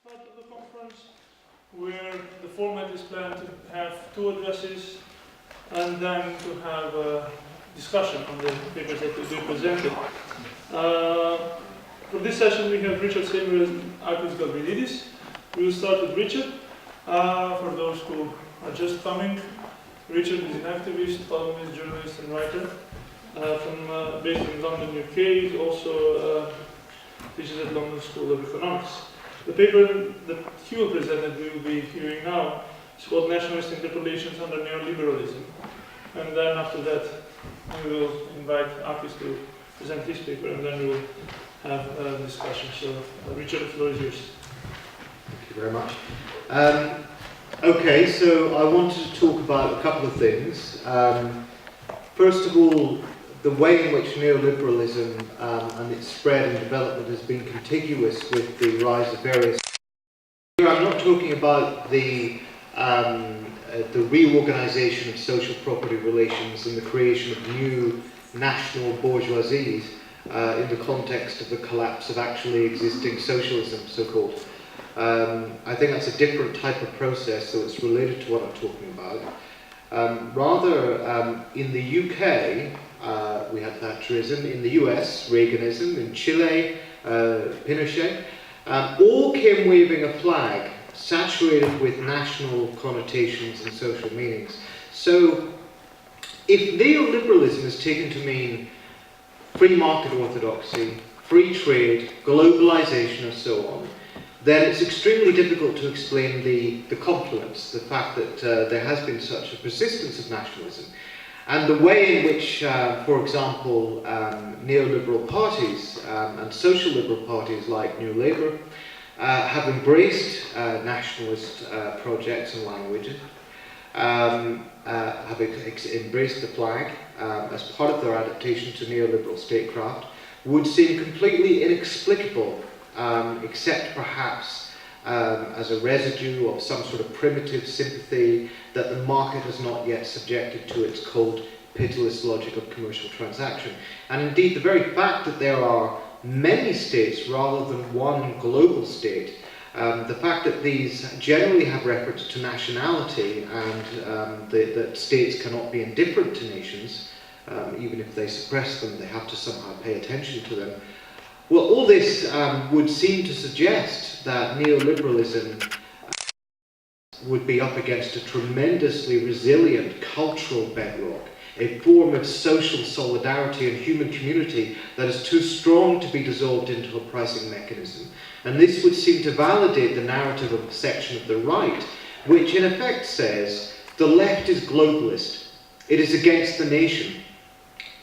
part of the conference, where the format is planned to have 2 addresses and then to have a discussion on the papers that will be presented. For this session we have Richard Seymour and Artis Gavrilidis. We will start with Richard. For those who are just coming, Richard is an activist, columnist, journalist and writer based in London, UK. He also teaches at London School of Economics. The paper that he will present that we will be hearing now is called Nationalist Interpellations under Neoliberalism. And then after that we will invite Artis to present his paper and then we will have a discussion. So Richard, the floor is yours. Thank you very much. Okay, so I wanted to talk about a couple of things. First of all, the way in which neoliberalism and its spread and development has been contiguous with the rise of various... Here I'm not talking about the reorganization of social property relations and the creation of new national bourgeoisies in the context of the collapse of actually existing socialism, so-called. I think that's a different type of process, so it's related to what I'm talking about. Rather, in the UK, we had Thatcherism, in the US, Reaganism, in Chile, Pinochet, all came waving a flag saturated with national connotations and social meanings. So, if neoliberalism is taken to mean free market orthodoxy, free trade, globalization and so on, then it's extremely difficult to explain the confluence, the fact that there has been such a persistence of nationalism. And the way in which, for example, neoliberal parties and social liberal parties like New Labour have embraced nationalist projects and languages, have embraced the flag as part of their adaptation to neoliberal statecraft, would seem completely inexplicable, except perhaps as a residue of some sort of primitive sympathy that the market has not yet subjected to its cold, pitiless logic of commercial transaction. And indeed, the very fact that there are many states rather than one global state, the fact that these generally have reference to nationality and that states cannot be indifferent to nations, even if they suppress them, they have to somehow pay attention to them. Well, all this would seem to suggest that neoliberalism would be up against a tremendously resilient cultural bedrock, a form of social solidarity and human community that is too strong to be dissolved into a pricing mechanism. And this would seem to validate the narrative of a section of the right, which in effect says the left is globalist, it is against the nation.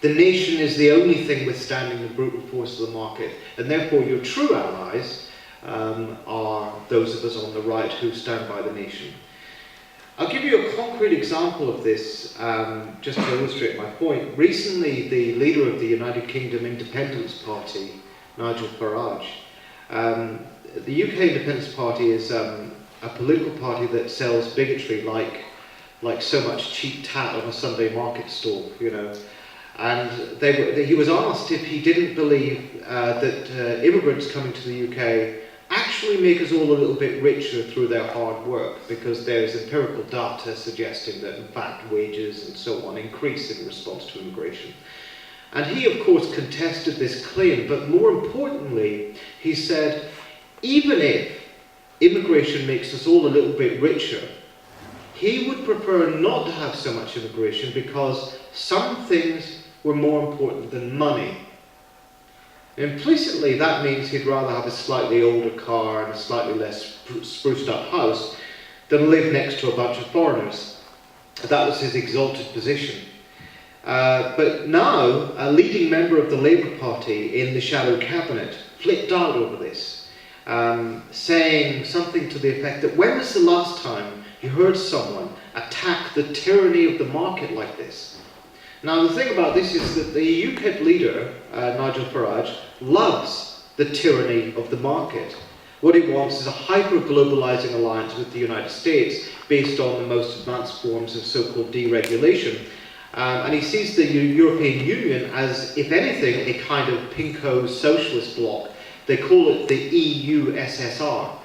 The nation is the only thing withstanding the brutal force of the market, and therefore your true allies are those of us on the right who stand by the nation. I'll give you a concrete example of this just to illustrate my point. Recently, the leader of the United Kingdom Independence Party, Nigel Farage, the UK Independence Party is a political party that sells bigotry like so much cheap tat on a Sunday market stall, you know. And he was asked if he didn't believe that immigrants coming to the UK actually make us all a little bit richer through their hard work, because there's empirical data suggesting that in fact wages and so on increase in response to immigration. And he of course contested this claim, but more importantly he said, even if immigration makes us all a little bit richer, he would prefer not to have so much immigration because some things were more important than money. Implicitly, that means he'd rather have a slightly older car and a slightly less spruced up house than live next to a bunch of foreigners. That was his exalted position. But now, a leading member of the Labour Party in the shadow cabinet flipped out over this, saying something to the effect that when was the last time you heard someone attack the tyranny of the market like this? Now the thing about this is that the UKIP leader, Nigel Farage, loves the tyranny of the market. What he wants is a hyper-globalizing alliance with the United States based on the most advanced forms of so-called deregulation. And he sees the European Union as, if anything, a kind of pinko socialist bloc. They call it the EU SSR.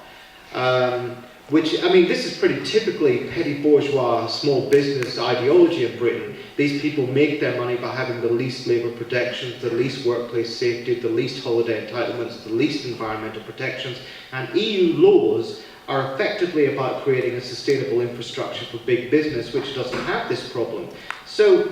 which, I mean, this is pretty typically petty bourgeois small business ideology in Britain. These people make their money by having the least labour protections, the least workplace safety, the least holiday entitlements, the least environmental protections, and EU laws are effectively about creating a sustainable infrastructure for big business which doesn't have this problem. So,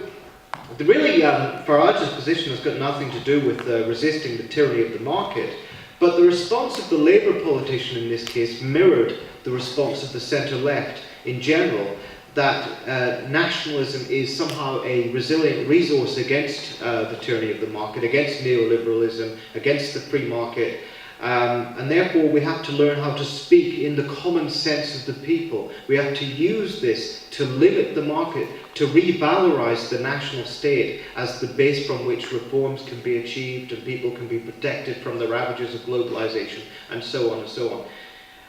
really, Farage's position has got nothing to do with resisting the tyranny of the market, but the response of the Labour politician in this case mirrored the response of the centre-left in general, that nationalism is somehow a resilient resource against the tyranny of the market, against neoliberalism, against the free market, and therefore we have to learn how to speak in the common sense of the people. We have to use this to limit the market, to revalorize the national state as the base from which reforms can be achieved and people can be protected from the ravages of globalization, and so on and so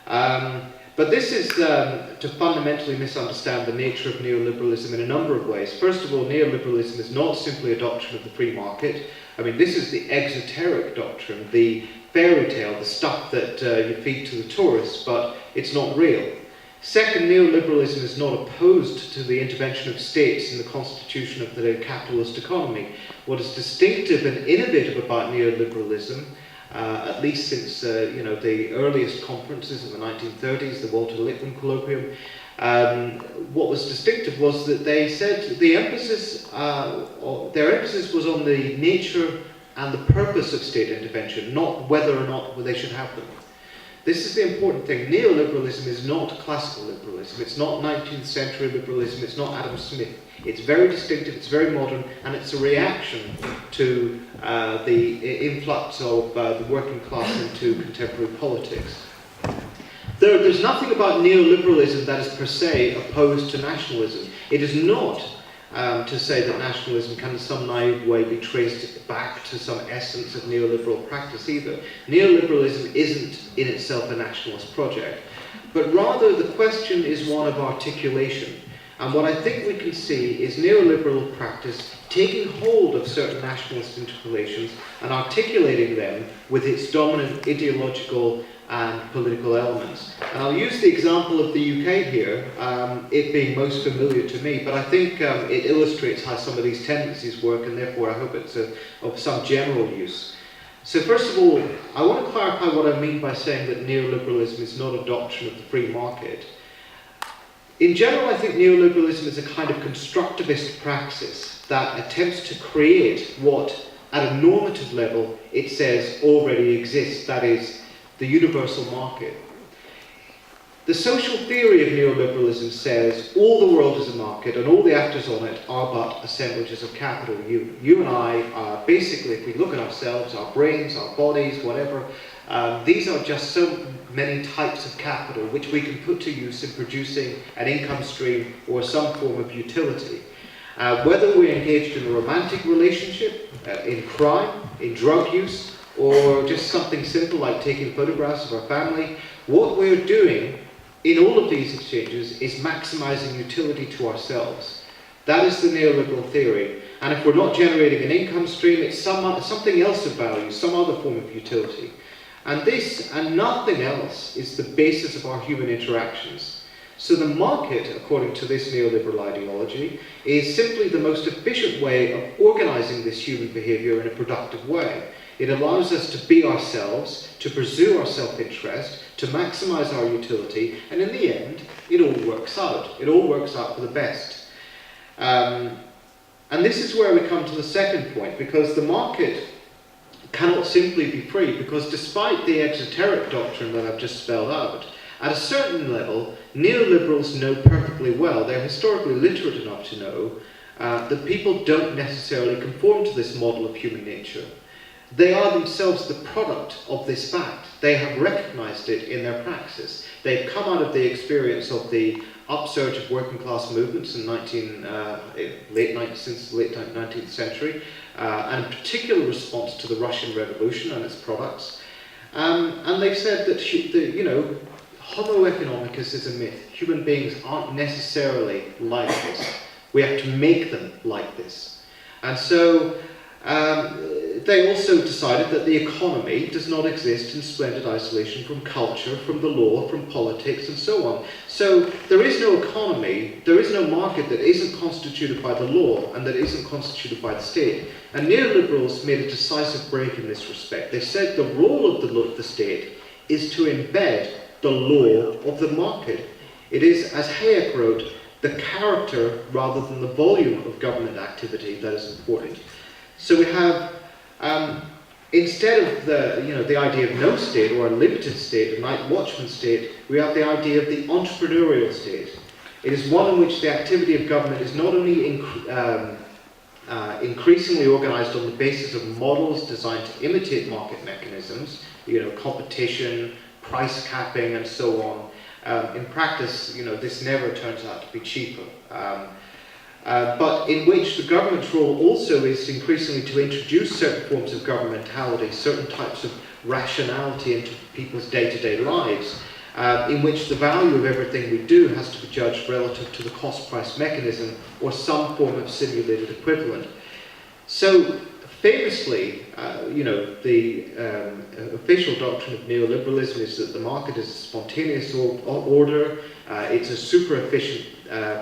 on. But this is to fundamentally misunderstand the nature of neoliberalism in a number of ways. First of all, neoliberalism is not simply a doctrine of the free market. I mean, this is the exoteric doctrine, the fairy tale, the stuff that you feed to the tourists, but it's not real. Second, neoliberalism is not opposed to the intervention of states in the constitution of the capitalist economy. What is distinctive and innovative about neoliberalism, at least since the earliest conferences in the 1930s, the Walter Lippmann Colloquium, what was distinctive was that they said their emphasis was on the nature and the purpose of state intervention, not whether or not they should have them. This is the important thing. Neoliberalism is not classical liberalism. It's not 19th century liberalism. It's not Adam Smith. It's very distinctive, it's very modern, and it's a reaction to the influx of the working class into contemporary politics. There's nothing about neoliberalism that is per se opposed to nationalism. It is not to say that nationalism can in some naive way be traced back to some essence of neoliberal practice either. Neoliberalism isn't in itself a nationalist project, but rather the question is one of articulation. And what I think we can see is neoliberal practice taking hold of certain nationalist interpellations and articulating them with its dominant ideological and political elements. And I'll use the example of the UK here, it being most familiar to me, but I think it illustrates how some of these tendencies work, and therefore I hope it's of some general use. So first of all, I want to clarify what I mean by saying that neoliberalism is not a doctrine of the free market. In general, I think neoliberalism is a kind of constructivist praxis that attempts to create what, at a normative level, it says already exists, that is, the universal market. The social theory of neoliberalism says all the world is a market and all the actors on it are but assemblages of capital. You and I are basically, if we look at ourselves, our brains, our bodies, whatever, these are just so many types of capital which we can put to use in producing an income stream or some form of utility. Whether we're engaged in a romantic relationship, in crime, in drug use, or just something simple like taking photographs of our family, what we're doing in all of these exchanges is maximizing utility to ourselves. That is the neoliberal theory. And if we're not generating an income stream, it's something else of value, some other form of utility. And this and nothing else is the basis of our human interactions. So the market, according to this neoliberal ideology, is simply the most efficient way of organizing this human behavior in a productive way. It allows us to be ourselves, to pursue our self-interest, to maximize our utility, and in the end, it all works out. It all works out for the best. And this is where we come to the second point, because the market cannot simply be free, because despite the exoteric doctrine that I've just spelled out, at a certain level, neoliberals know perfectly well, they're historically literate enough to know, that people don't necessarily conform to this model of human nature. They are themselves the product of this fact. They have recognized it in their praxis. They've come out of the experience of the upsurge of working class movements in since the late 19th century, and in particular response to the Russian Revolution and its products. And they've said that Homo economicus is a myth. Human beings aren't necessarily like this. We have to make them like this. And so they also decided that the economy does not exist in splendid isolation from culture, from the law, from politics, and so on. So there is no economy, there is no market that isn't constituted by the law and that isn't constituted by the state. And neoliberals made a decisive break in this respect. They said the role of the state is to embed the law of the market. It is, as Hayek wrote, the character rather than the volume of government activity that is important. So we have, instead of the idea of no state or a limited state, a night watchman state, we have the idea of the entrepreneurial state. It is one in which the activity of government is not only increasingly organized on the basis of models designed to imitate market mechanisms, competition, price capping, and so on. In practice, this never turns out to be cheaper. But in which the government's role also is increasingly to introduce certain forms of governmentality, certain types of rationality into people's day-to-day lives, in which the value of everything we do has to be judged relative to the cost-price mechanism or some form of simulated equivalent. So famously, the official doctrine of neoliberalism is that the market is a spontaneous order, it's a super efficient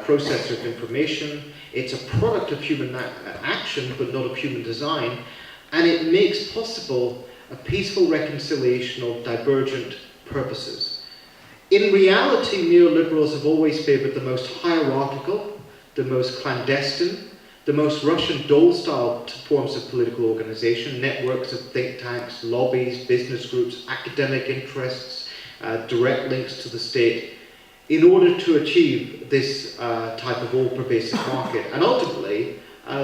processor of information, it's a product of human action but not of human design, and it makes possible a peaceful reconciliation of divergent purposes. In reality, neoliberals have always favored the most hierarchical, the most clandestine, the most Russian doll-style forms of political organization, networks of think tanks, lobbies, business groups, academic interests, direct links to the state, in order to achieve this type of all-pervasive market. And ultimately,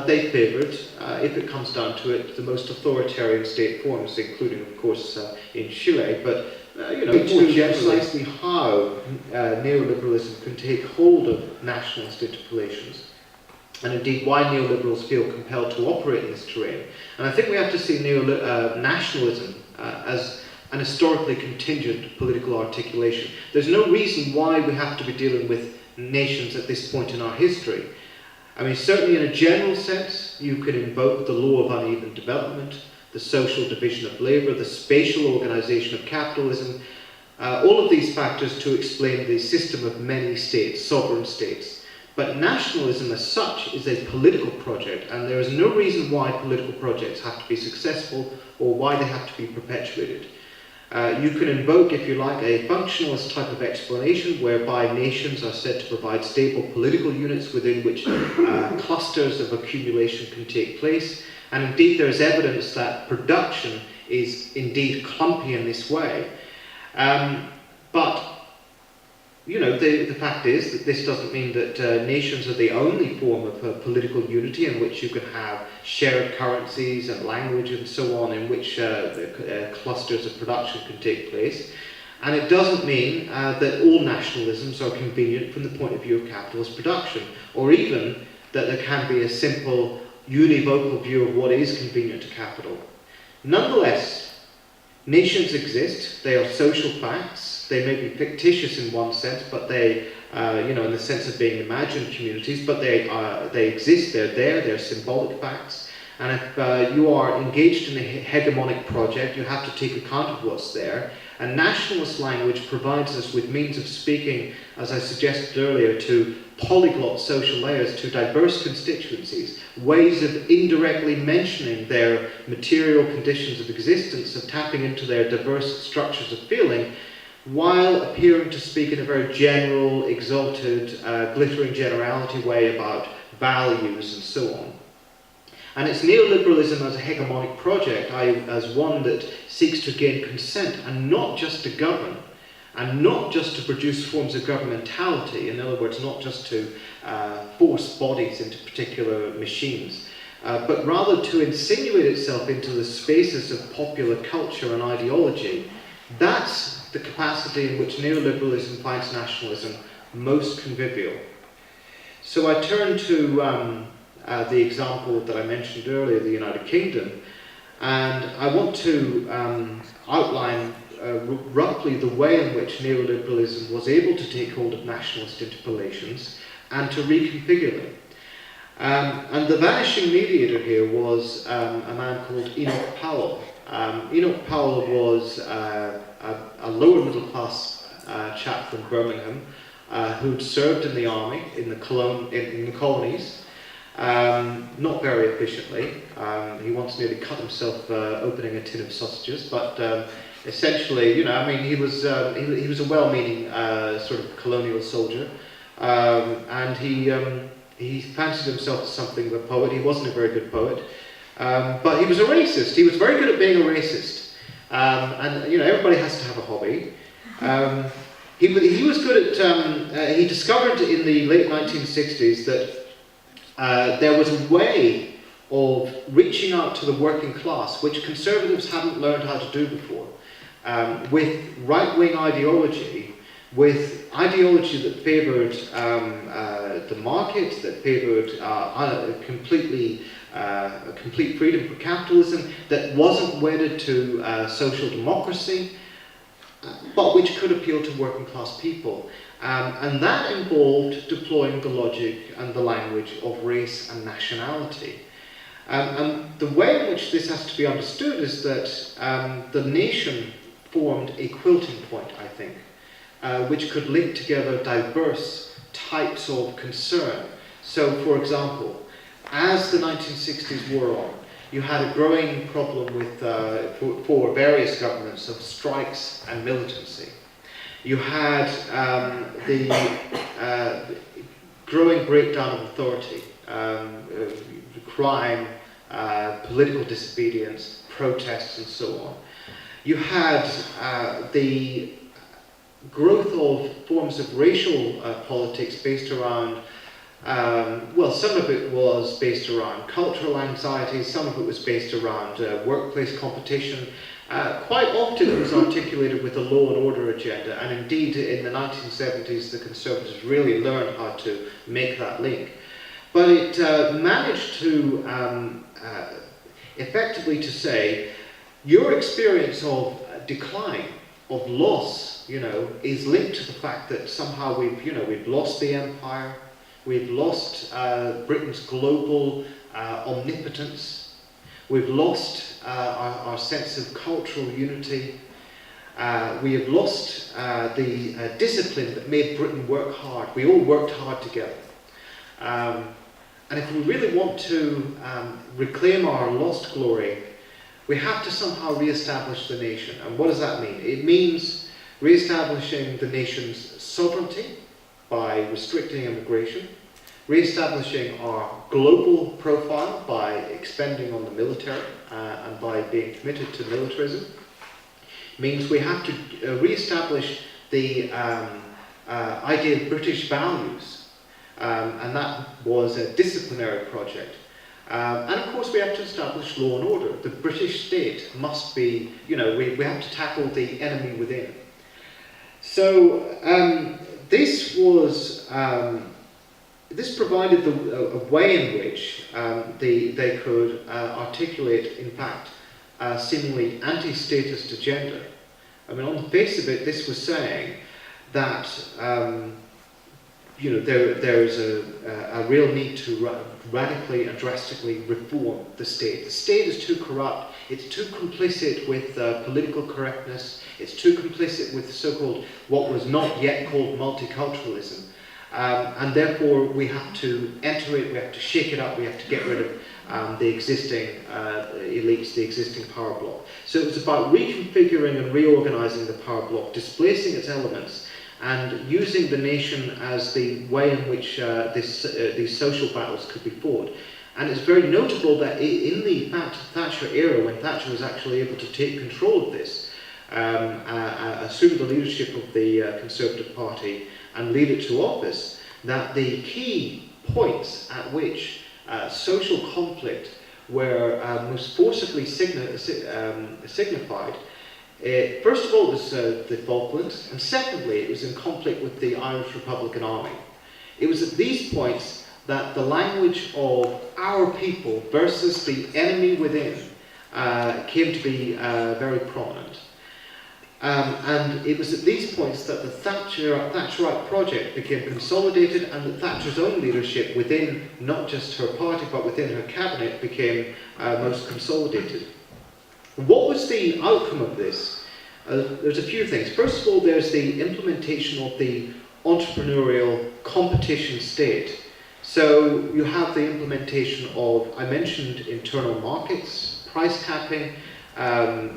they favored, if it comes down to it, the most authoritarian state forms, including, of course, in Chile, but more precisely how neoliberalism can take hold of nationalist interpellations. And indeed why neoliberals feel compelled to operate in this terrain. And I think we have to see nationalism as an historically contingent political articulation. There's no reason why we have to be dealing with nations at this point in our history. I mean, certainly in a general sense, you can invoke the law of uneven development, the social division of labour, the spatial organisation of capitalism, all of these factors to explain the system of many states, sovereign states. But nationalism as such is a political project, and there is no reason why political projects have to be successful or why they have to be perpetuated. You can invoke, if you like, a functionalist type of explanation whereby nations are said to provide stable political units within which clusters of accumulation can take place. And indeed there is evidence that production is indeed clumpy in this way. But the fact is that this doesn't mean that nations are the only form of political unity in which you can have shared currencies and language and so on, in which clusters of production can take place. And it doesn't mean that all nationalisms are convenient from the point of view of capitalist production, or even that there can be a simple univocal view of what is convenient to capital. Nonetheless, nations exist, they are social facts. They may be fictitious in one sense, but they, in the sense of being imagined communities, but they exist, they're there, they're symbolic facts. And if you are engaged in a hegemonic project, you have to take account of what's there. And nationalist language provides us with means of speaking, as I suggested earlier, to polyglot social layers, to diverse constituencies, ways of indirectly mentioning their material conditions of existence, of tapping into their diverse structures of feeling, while appearing to speak in a very general, exalted, glittering generality way about values and so on. And it's neoliberalism as a hegemonic project, as one that seeks to gain consent and not just to govern, and not just to produce forms of governmentality, in other words, not just to force bodies into particular machines, but rather to insinuate itself into the spaces of popular culture and ideology. That's the capacity in which neoliberalism finds nationalism most convivial. So I turn to the example that I mentioned earlier, the United Kingdom, and I want to outline roughly the way in which neoliberalism was able to take hold of nationalist interpellations and to reconfigure them. And the vanishing mediator here was a man called Enoch Powell. Enoch Powell was a lower middle class chap from Birmingham who'd served in the army in the colonies, not very efficiently. He once nearly cut himself opening a tin of sausages, but essentially, you know, I mean, he was a well-meaning sort of colonial soldier, and he fancied himself as something of a poet. He wasn't a very good poet, but he was a racist. He was very good at being a racist, and you know, everybody has to have a hobby. He was good at. He discovered in the late 1960s that there was a way of reaching out to the working class, which conservatives hadn't learned how to do before, with right-wing ideology, with ideology that favoured the market, that favoured complete freedom for capitalism, that wasn't wedded to social democracy, but which could appeal to working class people. And that involved deploying the logic and the language of race and nationality. And the way in which this has to be understood is that the nation formed a quilting point, I think, which could link together diverse types of concern. So, for example, as the 1960s wore on, you had a growing problem with, for various governments, of strikes and militancy. You had the growing breakdown of authority, crime, political disobedience, protests, and so on. You had the growth of forms of racial politics based around, well, some of it was based around cultural anxiety, some of it was based around workplace competition. Quite often it was articulated with a law and order agenda, and indeed in the 1970s the Conservatives really learned how to make that link. But it managed to effectively to say, your experience of decline, of loss, you know, is linked to the fact that somehow we've lost the empire, we've lost Britain's global omnipotence, we've lost our sense of cultural unity, we have lost the discipline that made Britain work hard. We all worked hard together. And if we really want to reclaim our lost glory, we have to somehow re-establish the nation. And what does that mean? It means re-establishing the nation's sovereignty by restricting immigration, re-establishing our global profile by expending on the military and by being committed to militarism. It means we have to re-establish the idea of British values, and that was a disciplinary project. And of course we have to establish law and order. The British state must be, you know, we have to tackle the enemy within. So this was, this provided a way in which they could articulate, in fact, a seemingly anti-statist agenda. I mean, on the face of it, this was saying that you know, there is a real need to radically and drastically reform the state. The state is too corrupt, it's too complicit with political correctness, it's too complicit with so-called, what was not yet called multiculturalism. And therefore we have to enter it, we have to shake it up, we have to get rid of the existing elites, the existing power bloc. So it was about reconfiguring and reorganizing the power bloc, displacing its elements, and using the nation as the way in which these social battles could be fought. And it's very notable that in the Thatcher era, when Thatcher was actually able to take control of this, assume the leadership of the Conservative Party and lead it to office, that the key points at which social conflict were most forcibly signified, first of all, it was the Falklands, and secondly, it was in conflict with the Irish Republican Army. It was at these points that the language of our people versus the enemy within came to be very prominent. And it was at these points that the Thatcherite project became consolidated, and that Thatcher's own leadership within not just her party but within her cabinet became most consolidated. What was the outcome of this? There's a few things. First of all, there's the implementation of the entrepreneurial competition state. So you have the implementation of, I mentioned, internal markets, price capping.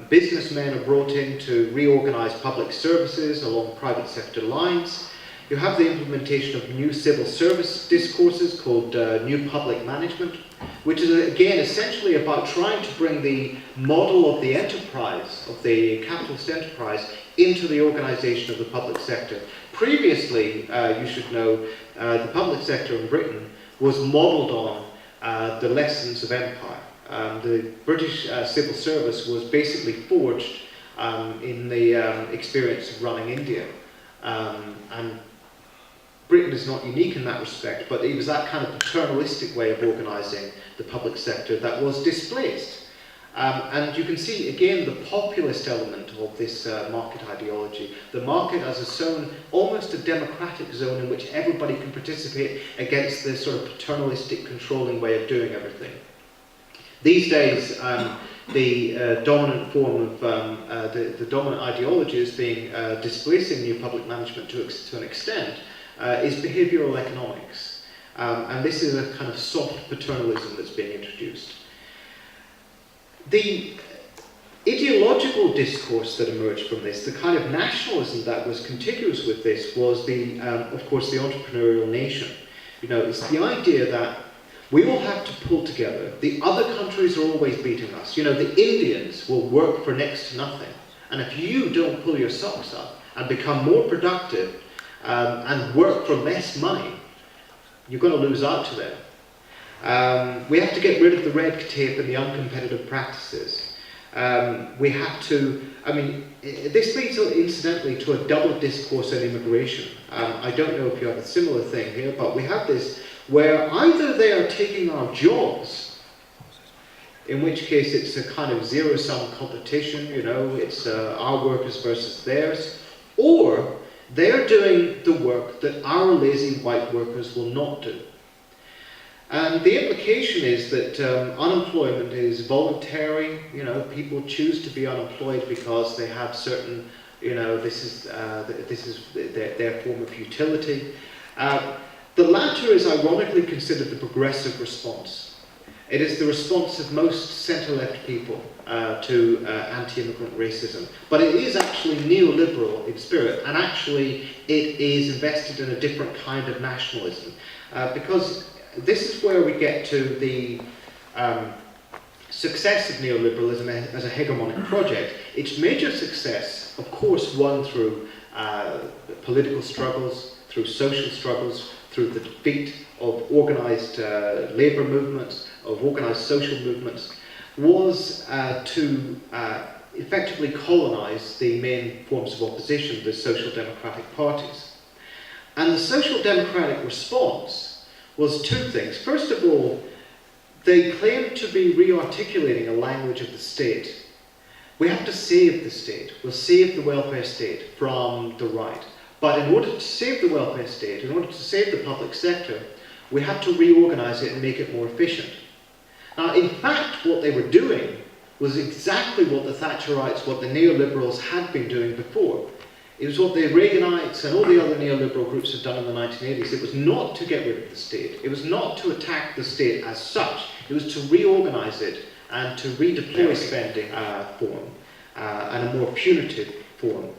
Businessmen are brought in to reorganize public services along private sector lines. You have the implementation of new civil service discourses called new public management, which is again essentially about trying to bring the model of the enterprise, of the capitalist enterprise, into the organization of the public sector. Previously, you should know, the public sector in Britain was modeled on the lessons of empire. The British civil service was basically forged in the experience of running India. And Britain is not unique in that respect, but it was that kind of paternalistic way of organising the public sector that was displaced. And you can see, again, the populist element of this market ideology. The market as a zone, almost a democratic zone in which everybody can participate against this sort of paternalistic, controlling way of doing everything. These days, the dominant form of, the dominant ideology is being displacing new public management to an extent, is behavioural economics. And this is a kind of soft paternalism that's being introduced. The ideological discourse that emerged from this, the kind of nationalism that was contiguous with this, was the, of course, the entrepreneurial nation. You know, it's the idea that we all have to pull together. The other countries are always beating us. You know, the Indians will work for next to nothing. And if you don't pull your socks up and become more productive and work for less money, you're going to lose out to them. We have to get rid of the red tape and the uncompetitive practices. We have to, I mean, this leads incidentally to a double discourse on immigration. I don't know if you have a similar thing here, but we have this where either they are taking our jobs, in which case it's a kind of zero-sum competition, you know, it's our workers versus theirs, or they're doing the work that our lazy white workers will not do. And the implication is that unemployment is voluntary. You know, people choose to be unemployed because they have certain, you know, this is their form of utility. The latter is ironically considered the progressive response. It is the response of most centre-left people to anti-immigrant racism. But it is actually neoliberal in spirit, and actually it is invested in a different kind of nationalism. Because this is where we get to the success of neoliberalism as a hegemonic project. Its major success, of course, won through political struggles, through social struggles, through the defeat of organised labour movements, of organised social movements, was to effectively colonise the main forms of opposition, the social democratic parties. And the social democratic response was two things. First of all, they claimed to be re-articulating a language of the state. We have to save the state. We'll save the welfare state from the right. But in order to save the welfare state, in order to save the public sector, we have to reorganise it and make it more efficient. Now, in fact, what they were doing was exactly what the Thatcherites, what the neoliberals had been doing before. It was what the Reaganites and all the other neoliberal groups had done in the 1980s. It was not to get rid of the state. It was not to attack the state as such. It was to reorganise it and to redeploy spending form and a more punitive form.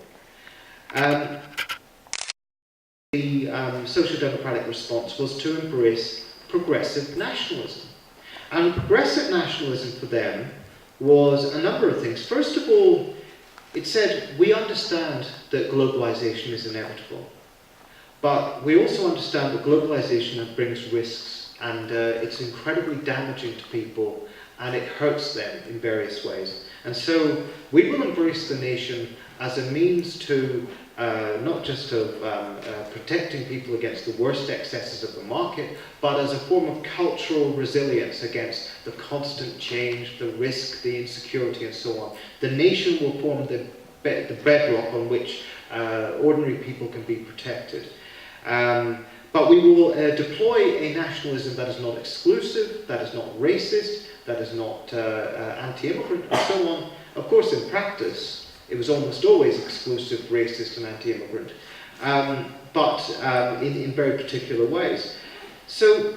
The social democratic response was to embrace progressive nationalism. And progressive nationalism for them was a number of things. First of all, it said, we understand that globalization is inevitable, but we also understand that globalization brings risks, and it's incredibly damaging to people, and it hurts them in various ways. And so we will embrace the nation as a means to not just of protecting people against the worst excesses of the market, but as a form of cultural resilience against the constant change, the risk, the insecurity, and so on. The nation will form the the bedrock on which ordinary people can be protected. But we will deploy a nationalism that is not exclusive, that is not racist, that is not anti-immigrant, and so on. Of course, in practice, it was almost always exclusive, racist, and anti-immigrant, but in very particular ways. So,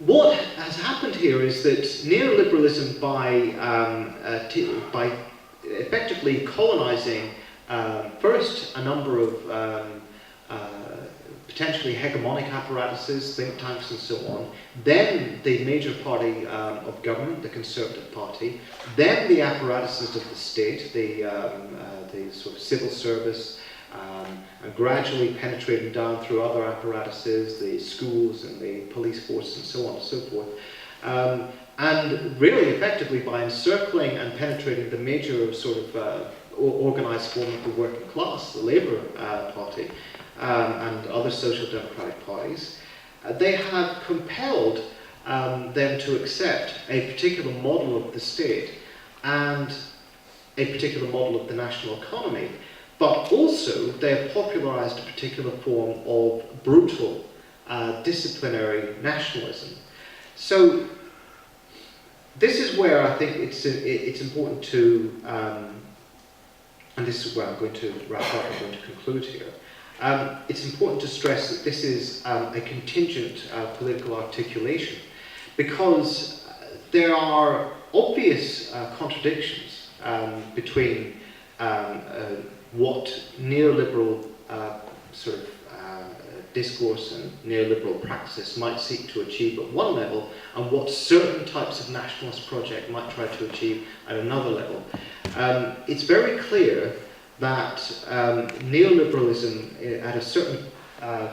what has happened here is that neoliberalism, by effectively colonizing first a number of potentially hegemonic apparatuses, think tanks and so on, then the major party of government, the Conservative Party, then the apparatuses of the state, the sort of civil service, and gradually penetrating down through other apparatuses, the schools and the police force and so on and so forth. And really effectively by encircling and penetrating the major sort of organised form of the working class, the Labour Party, and other social democratic parties, they have compelled them to accept a particular model of the state and a particular model of the national economy, but also they have popularized a particular form of brutal, disciplinary nationalism. So this is where I think it's important to, and this is where I'm going to wrap up, I'm going to conclude here. It's important to stress that this is a contingent political articulation, because there are obvious contradictions between what neoliberal sort of discourse and neoliberal practice might seek to achieve at one level, and what certain types of nationalist project might try to achieve at another level. It's very clear that neoliberalism, at a certain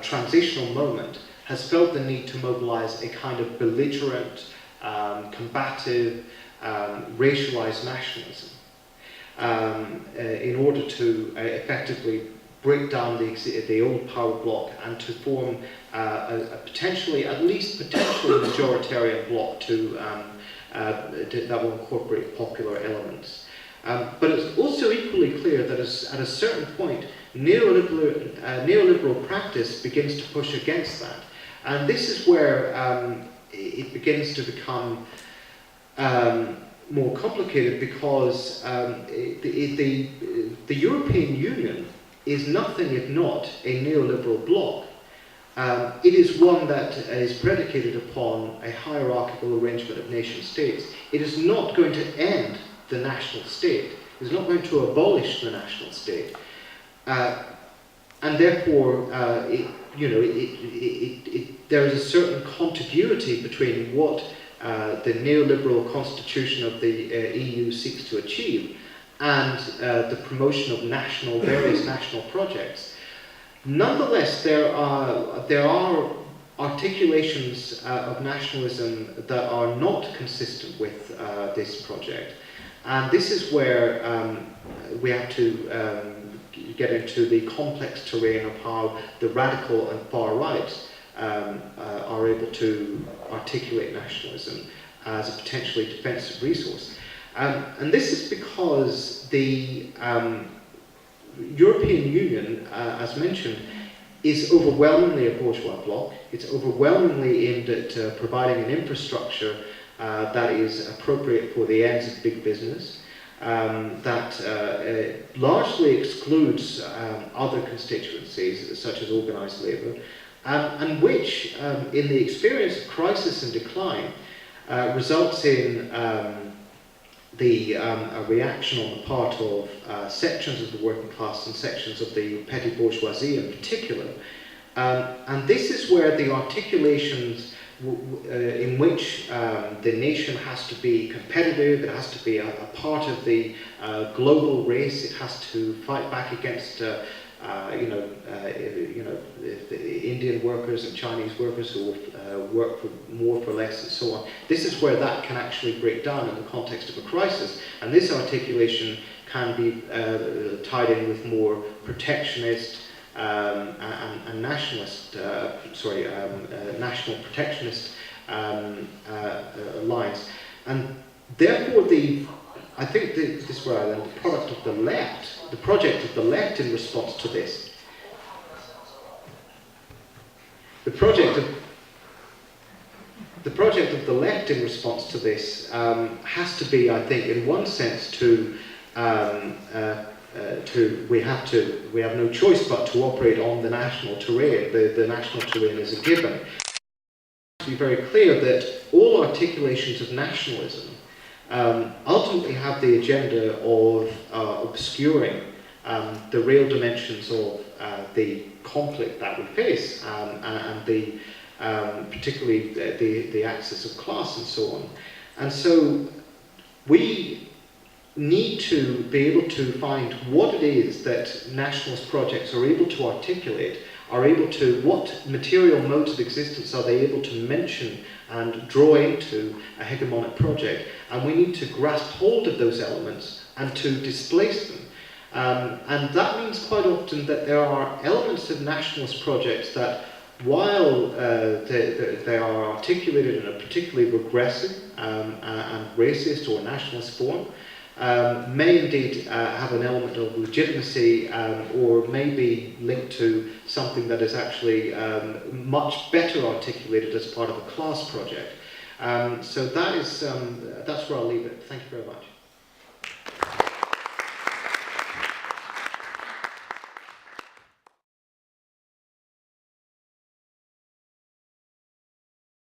transitional moment, has felt the need to mobilize a kind of belligerent, combative, racialized nationalism in order to effectively break down the old power bloc and to form a potentially, at least potentially majoritarian bloc that will incorporate popular elements. But it's also equally clear that at a certain point, neoliberal practice begins to push against that. And this is where it begins to become more complicated, because the European Union is nothing if not a neoliberal bloc. It is one that is predicated upon a hierarchical arrangement of nation states. It is not going to end the national state. It is not going to abolish the national state. And therefore, there is a certain contiguity between what the neoliberal constitution of the EU seeks to achieve and the promotion of various national projects. Nonetheless, there are articulations of nationalism that are not consistent with this project. And this is where we have to get into the complex terrain of how the radical and far right are able to articulate nationalism as a potentially defensive resource. And this is because the European Union, as mentioned, is overwhelmingly a bourgeois bloc. It's overwhelmingly aimed at providing an infrastructure that is appropriate for the ends of big business, that largely excludes other constituencies, such as organised labour, and which, in the experience of crisis and decline, results in a reaction on the part of sections of the working class and sections of the petty bourgeoisie in particular. And this is where the articulations in which the nation has to be competitive, it has to be a part of the global race, it has to fight back against the Indian workers and Chinese workers who work for more for less and so on. This is where that can actually break down in the context of a crisis, and this articulation can be tied in with more protectionist and nationalist, national protectionist lines, and therefore I think this is where I learned the product of the left, the project of the left in response to this. The project of the left in response to this has to be, I think, in one sense, we have no choice but to operate on the national terrain. The national terrain is a given. To be very clear that all articulations of nationalism ultimately have the agenda of obscuring the real dimensions of the conflict that we face, and particularly the axis of class and so on. And so we need to be able to find what it is that nationalist projects are able to articulate, what material modes of existence are they able to mention and draw into a hegemonic project, and we need to grasp hold of those elements and to displace them. And that means quite often that there are elements of nationalist projects that, while they are articulated in a particularly regressive and racist or nationalist form, may indeed have an element of legitimacy, or may be linked to something that is actually much better articulated as part of a class project. So that's where I'll leave it. Thank you very much.